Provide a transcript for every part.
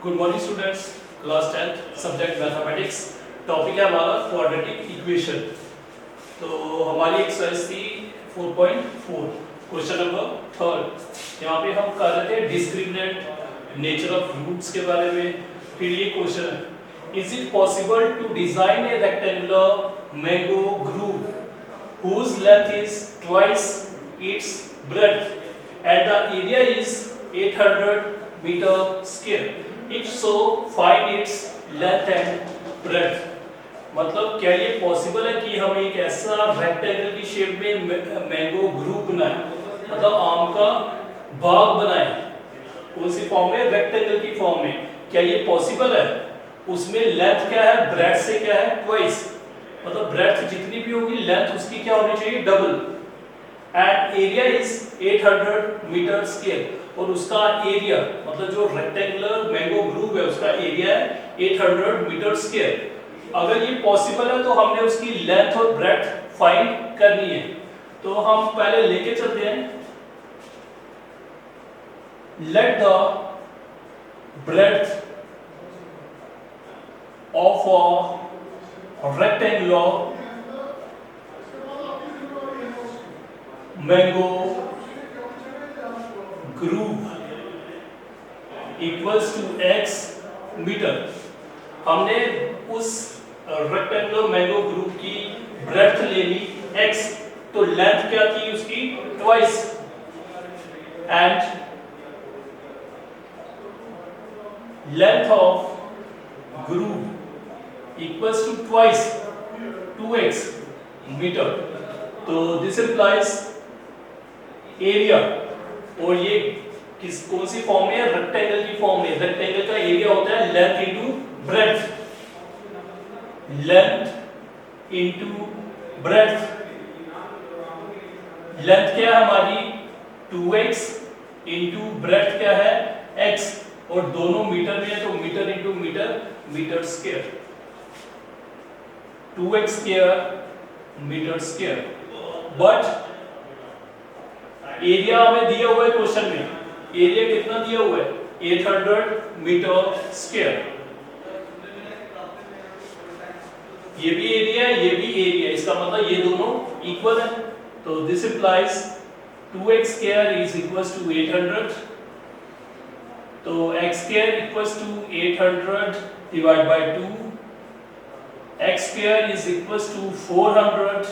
Good morning students, class 10th subject mathematics. Topic है हमारा quadratic equation. तो हमारी एक्सरसाइज थी 4.4, क्वेश्चन नंबर 3। यहाँ पे हम कर रहे थे डिस्क्रिमिनेंट नेचर ऑफ रूट्स के बारे में। फिर ये क्वेश्चन है, is it possible to design a rectangular mango groove whose length is twice its breadth and the area is 800 meter square. If so, find its length and breadth. मतलब क्या ये possible है कि हम एक ऐसा रेक्टेंगल की शेप में मैंगो ग्रूव बनाएं, मतलब आम का बाग बनाएं उसी फॉर्म में, रेक्टेंगल की फॉर्म में? क्या ये पॉसिबल है? उसमें लेंथ क्या है, ब्रेड्थ से क्या है, ट्वाइस, मतलब ब्रेड्थ जितनी भी होगी लेंथ उसकी क्या होनी चाहिए, double. And area is 800 metre square, और उसका एरिया मतलब जो रेक्टेंगुलर मैंगो ग्रूव है उसका एरिया है 800 मीटर स्क्वायर। अगर ये पॉसिबल है तो हमने उसकी लेंथ और ब्रेड्थ फाइंड करनी है। तो हम पहले लेके चलते हैं। Let the breadth of a rectangular mango groove equals to x metre. हमने उस रेक्टेंगुलर मैंगो ग्रूव की ब्रेड्थ ले ली x, तो लेंथ क्या थी उसकी, twice, and length of groove equals to twice 2x metre. तो दिस implies एरिया, और ये कौन सी फॉर्म में है, रेक्टेंगल की फॉर्म में। रेक्टेंगल का एरिया होता है length into breadth, length into breadth. Length क्या है हमारी 2x, इनटू ब्रेड्थ क्या है x, और दोनों मीटर में है तो metre into metre, metre square, 2x square metre square. But area हमें दिया हुआ है क्वेश्चन में, एरिया कितना दिया हुआ है, 800 मीटर स्क्वायर। ये भी एरिया है, ये भी एरिया, इसका मतलब ये दोनों इक्वल है। तो this implies 2x square is equals to 800, तो x square equals to 800 divide by 2, x square is equals to 400,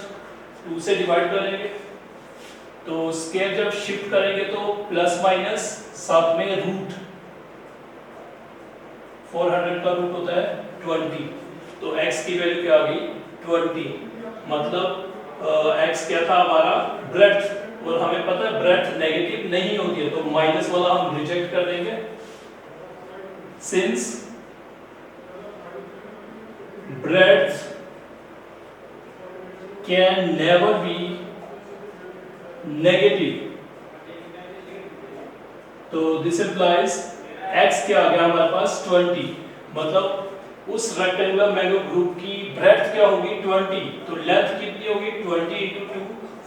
2 से डिवाइड करेंगे तो स्क्वायर जब शिफ्ट करेंगे तो प्लस माइनस साथ में रूट, 400 का रूट होता है 20, तो x की वैल्यू क्या आ गई 20। मतलब x क्या था हमारा, ब्रेड्थ, और हमें पता है ब्रेड्थ नेगेटिव नहीं होती है, तो माइनस वाला हम रिजेक्ट कर देंगे। Since breadth can never be negative, तो this implies x क्या आ गया हमारे पास 20, मतलब उस रेक्टेंगुलर मैंगो ग्रूव की ब्रेड्थ क्या होगी 20, तो लेंथ कितनी होगी 20 into 2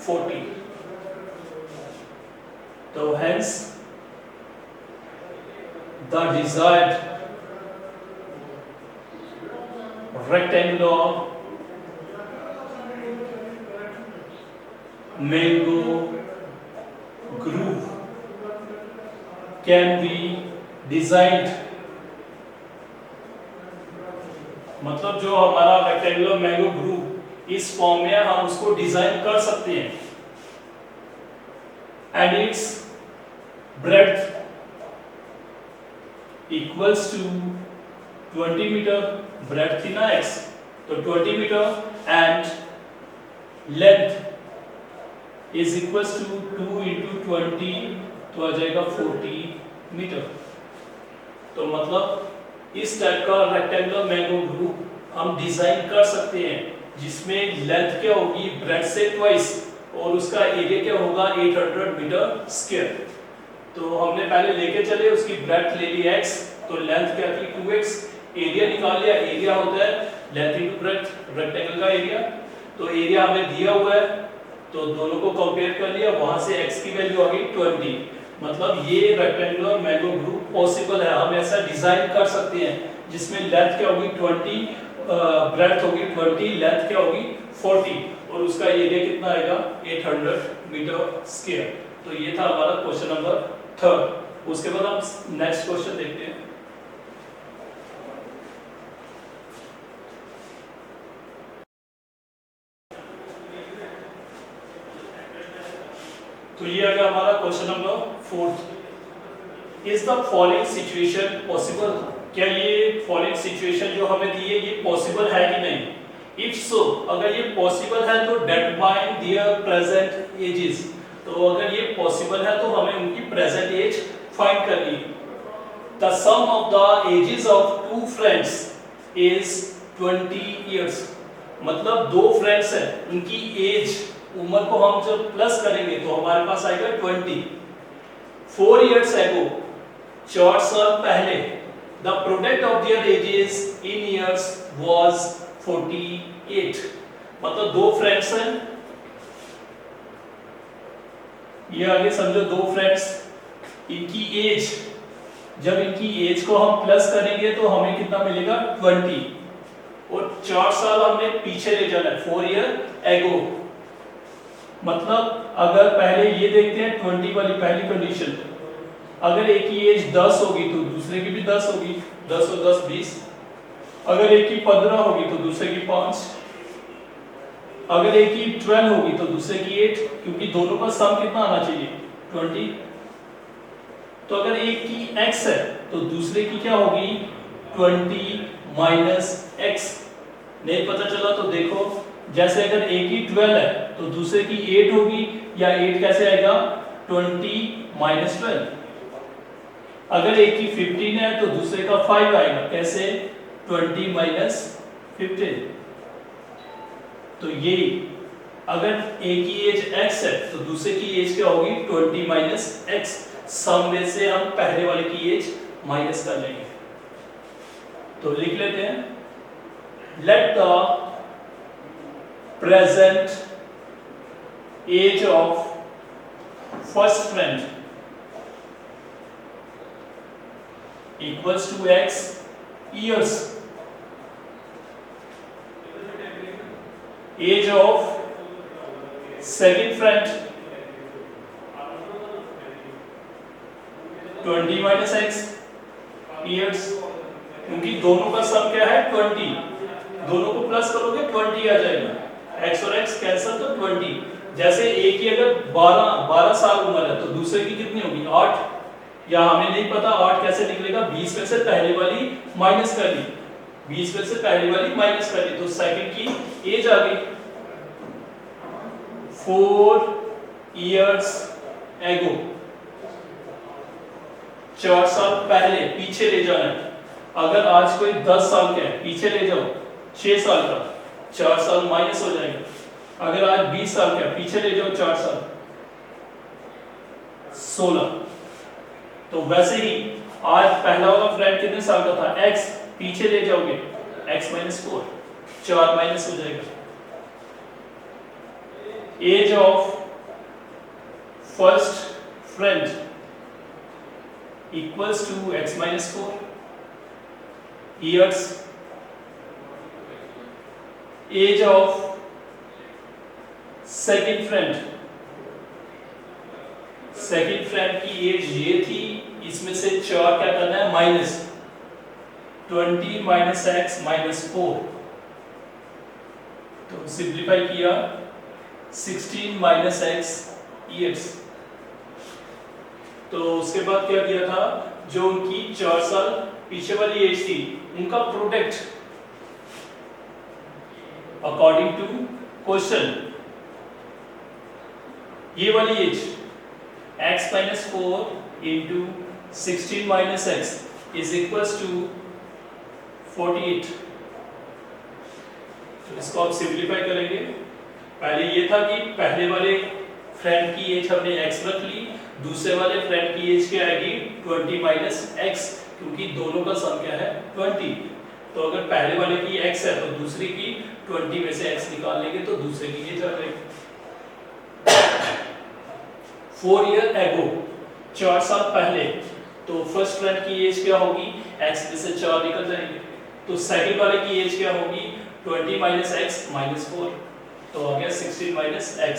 40। तो hence the desired rectangular mango groove can be designed, मतलब जो हमारा रेक्टेंगुलर मैंगो ग्रूव इस फॉर्म में हम उसको डिजाइन कर सकते हैं। And its breadth equals to 20 metre, breadth थी ना x, तो 20 metre, and length is equals to 2 into 20, तो आ जाएगा 40 मीटर। तो मतलब इस टाइप का रेक्टेंगुलर मैंगो ग्रूव हम डिजाइन कर सकते हैं जिसमें लेंथ क्या होगी ब्रेड्थ से ट्वाइस, और उसका एरिया क्या होगा 800 मीटर स्क्वायर। तो हमने पहले लेके चले उसकी ब्रेड्थ ले ली x, तो लेंथ क्या थी 2x, एरिया निकाल लिया, एरिया होता है लेंथ इनटू ब्रेड्थ, रेक्टेंगल का एरिया। तो एरिया हमें दिया हुआ है तो दोनों को कंपेयर कर लिया, वहां से x की वैल्यू आ गई 20, मतलब ये रेक्टेंगुलर मैंगो ग्रुप पॉसिबल है, हम ऐसा डिजाइन कर सकते हैं जिसमें लेंथ क्या होगी 20, ब्रेड्थ होगी 20, लेंथ क्या होगी 40 और उसका एरिया कितना आएगा 800 मीटर स्क्वायर। तो ये था हमारा क्वेश्चन नंबर 3। उसके बाद हम नेक्स्ट क्वेश्चन देखते हैं। तो ये आ गया हमारा question number 4। Is the following situation possible? क्या ये फॉलोइंग सिचुएशन जो हमें दी है ये पॉसिबल है कि नहीं? इफ सो, अगर ये पॉसिबल है तो डिटरमाइन देयर प्रेजेंट एजेस। तो अगर ये पॉसिबल है तो हमें उनकी प्रेजेंट एज फाइंड करनी है। The sum of the ages of two friends is 20 years. मतलब दो फ्रेंड्स हैं, उनकी एज उम्र को हम जब प्लस करेंगे तो हमारे पास आएगा 20। 4 इयर्स एगो, 4 साल पहले, the product of their edges in years was 48। मतलब दो फ्रेंड्स हैं, ये आगे समझो, दो फ्रेंड्स, इनकी एज, जब इनकी एज को हम प्लस करेंगे तो हमें कितना मिलेगा 20 और 4 साल हमने पीछे ले जाना है 4 ईयर एगो। मतलब अगर पहले ये देखते हैं 20 वाली पहली कंडीशन, अगर एक की एज 10 होगी तो दूसरे की भी 10 होगी, 10 और 10 20। अगर एक की 15 होगी तो दूसरे की 5। अगर एक की 12 होगी तो दूसरे की 8, क्योंकि दोनों का सम कितना आना चाहिए 20। तो अगर एक की x है तो दूसरे की क्या होगी 20 माइनस x। नहीं पता चला तो देखो, जैसे अगर एक की 12 है तो दूसरे की 8 होगी, या 8 कैसे आएगा 20 माइनस 12। अगर एक की 15 है तो दूसरे का 5 आएगा, कैसे 20 माइनस 15। तो ये अगर एक की एज x है तो दूसरे की एज क्या होगी 20 माइनस x। सम में से हम पहले वाले की एज माइनस कर लेंगे। तो लिख लेते हैं, let the present age of first friend equals to x years, age of second friend 20 minus x years, क्योंकि दोनों का सम क्या है 20, दोनों को प्लस करोगे 20 आ जाएगा, x और x कैंसिल तो 20। जैसे एक की अगर 12 साल उम्र है तो दूसरे की कितनी होगी 8, या हमें नहीं पता 8 कैसे निकलेगा, 20 में से पहले वाली माइनस कर ली, 20 में से पहले वाली माइनस कर ली, तो सेकंड की एज आ गई 4 इयर्स एगो। 4 साल पहले पीछे ले जाना है। अगर आज कोई 10 साल का है पीछे ले जाओ 6 साल का, 4 साल माइनस हो जाएगा। अगर आज 20 साल का पीछे ले जाओ 4 साल 16। तो वैसे ही आज पहला वाला फ्रेंड कितने साल का था x, पीछे ले जाओगे x माइनस 4, 4 माइनस हो जाएगा। Age of first friend equals to x minus 4 years, age of second friend, second friend की एज ये थी, इसमें से 4 क्या करना है माइनस, 20 माइनस x माइनस 4। तो सिंप्लीफाई किया 16 माइनस x इयर्स। तो उसके बाद क्या किया था, जो उनकी 4 साल पीछे वाली एज थी उनका प्रोडक्ट अकॉर्डिंग टू क्वेश्चन, ये वाली age x minus 4 into 16 minus x is equals to 48। तो इसको आप सिंप्लीफाई करेंगे। पहले ये था कि पहले वाले फ्रेंड की एज हमने x रख ली, दूसरे वाले फ्रेंड की एज क्या आएगी 20 माइनस x, क्योंकि दोनों का सम क्या है 20। तो अगर पहले वाले की x है तो दूसरी की 20 में से x निकाल लेंगे तो दूसरे की एज आ जाएगी। 4 ईयर एगो 4 साल पहले, तो फर्स्ट फ्रेंड की एज क्या होगी, x में से 4 निकल जाएंगे, तो सेकंड वाले की एज क्या होगी 20 माइनस x माइनस 4, तो आ गया 16 माइनस x।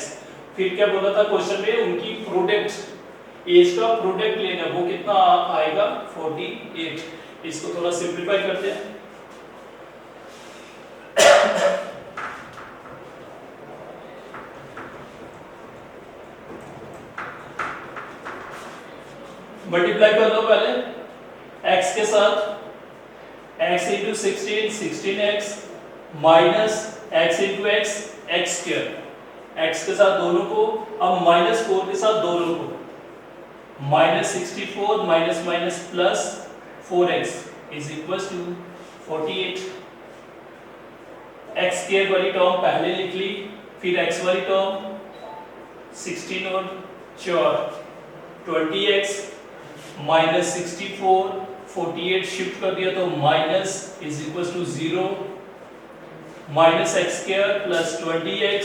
फिर क्या बोला था क्वेश्चन में, उनकी प्रोडक्ट एज का प्रोडक्ट लेना, वो कितना आएगा 48। इसको थोड़ा सिंपलीफाई करते हैं। मल्टीप्लाई कर लो पहले x के साथ, x into 16 16x minus x into x x square, x के साथ दोनों को, अब माइनस 4 के साथ दोनों को, minus 64 minus minus plus 4x is equal to 48। x square वाली टर्म पहले लिख ली, फिर x वाली टर्म 16 और 4 20x माइनस 64 48 शिफ्ट कर दिया तो minus is equal to 0, minus x square plus 20x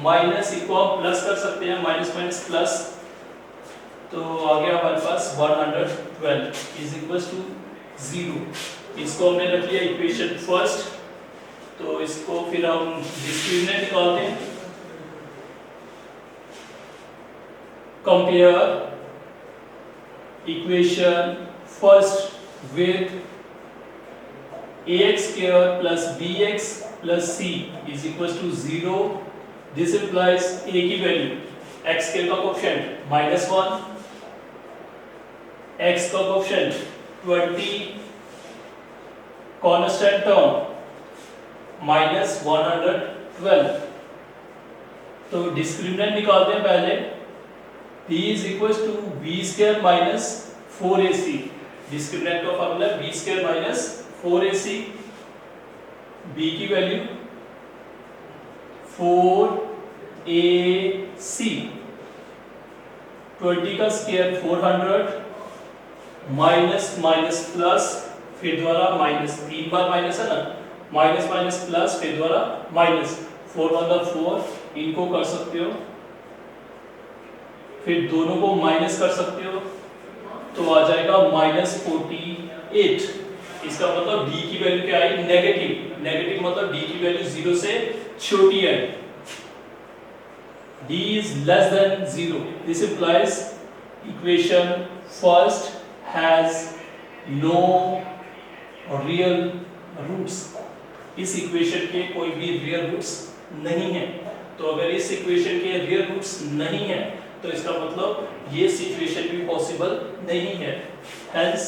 minus इको आप प्लस कर सकते हैं, माइनस माइनस प्लस, तो आ गया हमारे पास 112 इज इक्वल टू 0। इसको हमने रख लिया इक्वेशन फर्स्ट, तो इसको फिर हम डिस्क्रिमिनेंट निकालते हैं। Compare equation first with ax square plus bx plus c is equals to 0. This implies a की वैल्यू x square का कोएफिशिएंट -1, x का कोएफिशिएंट 20, कांस्टेंट टर्म -112। तो डिस्क्रिमिनेंट निकालते हैं पहले, b is equals to b square minus 4ac। Discriminant का formula b square minus 4ac, b की value 4ac, 20 का स्क्वायर 400 माइनस माइनस प्लस फिर द्वारा माइनस, 3 बार माइनस है ना, माइनस माइनस प्लस फिर द्वारा माइनस, 4 1 4, इनको कर सकते हो, फिर दोनों को माइनस कर सकते हो, तो आ जाएगा -48। इसका मतलब d की वैल्यू क्या आई, नेगेटिव। नेगेटिव मतलब d की वैल्यू 0 से छोटी है, d is less than 0। This implies equation first has no real roots। इस इक्वेशन के कोई भी रियल रूट्स नहीं है, तो अगर इस इक्वेशन के रियल रूट्स नहीं है तो इसका मतलब ये सिचुएशन भी पॉसिबल नहीं है। Hence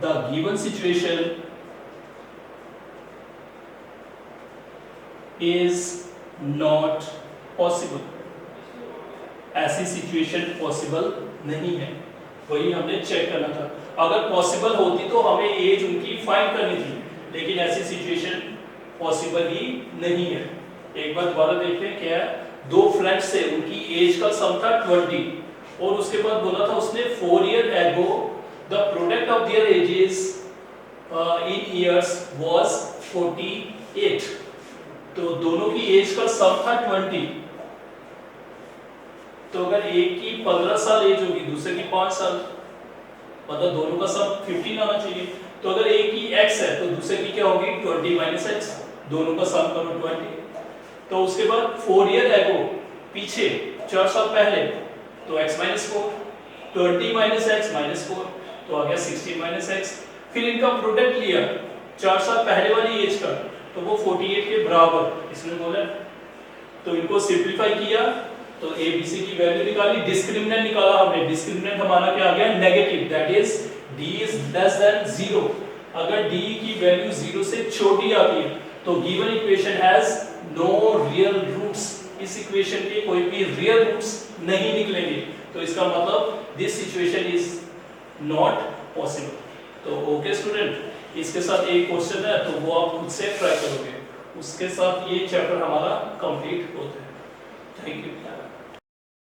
the given situation is not possible। ऐसी सिचुएशन पॉसिबल नहीं है, वही हमने चेक करना था। अगर पॉसिबल होती तो हमें एज उनकी फाइंड करनी थी, लेकिन ऐसी सिचुएशन पॉसिबल ही नहीं है। एक बार दोबारा देखते हैं क्या है। दो फ्रेंड्स से उनकी एज का सम था 20 और उसके बाद बोला था उसने 4 year ago the product of their edges in years was 48। तो दोनों की एज का सम था 20। तो अगर एक की 15 साल एज होगी, दूसरे की 5 साल, मतलब दोनों का सम 15 आना चाहिए। तो अगर एक की x है तो दूसरे की क्या होगी 20 माइनस x, दोनों का सम करो 20। तो उसके बाद 4 ईयर एगो, पीछे 4 साल पहले, तो x minus 4, 20 minus x minus 4, तो आ गया 16 माइनस x। फिर इनका प्रोडक्ट लिया 4 साल पहले वाली एज का, तो वो 48 के बराबर इसने बोला। तो इनको सिंपलीफाई किया तो a b c की वैल्यू निकाली, डिस्क्रिमिनेंट निकाला हमने। डिस्क्रिमिनेंट हमारा क्या आ गया negative, that is d is less than 0। अगर d की वैल्यू 0 से छोटी आती है तो given equation has no real roots. इस इक्वेशन के कोई भी रियल रूट्स नहीं निकलेंगे, तो इसका मतलब this situation is not possible. तो ओके स्टूडेंट, इसके साथ एक क्वेश्चन है तो वो आप खुद से ट्राई करोगे, उसके साथ ये चैप्टर हमारा कंप्लीट होता है। Thank you.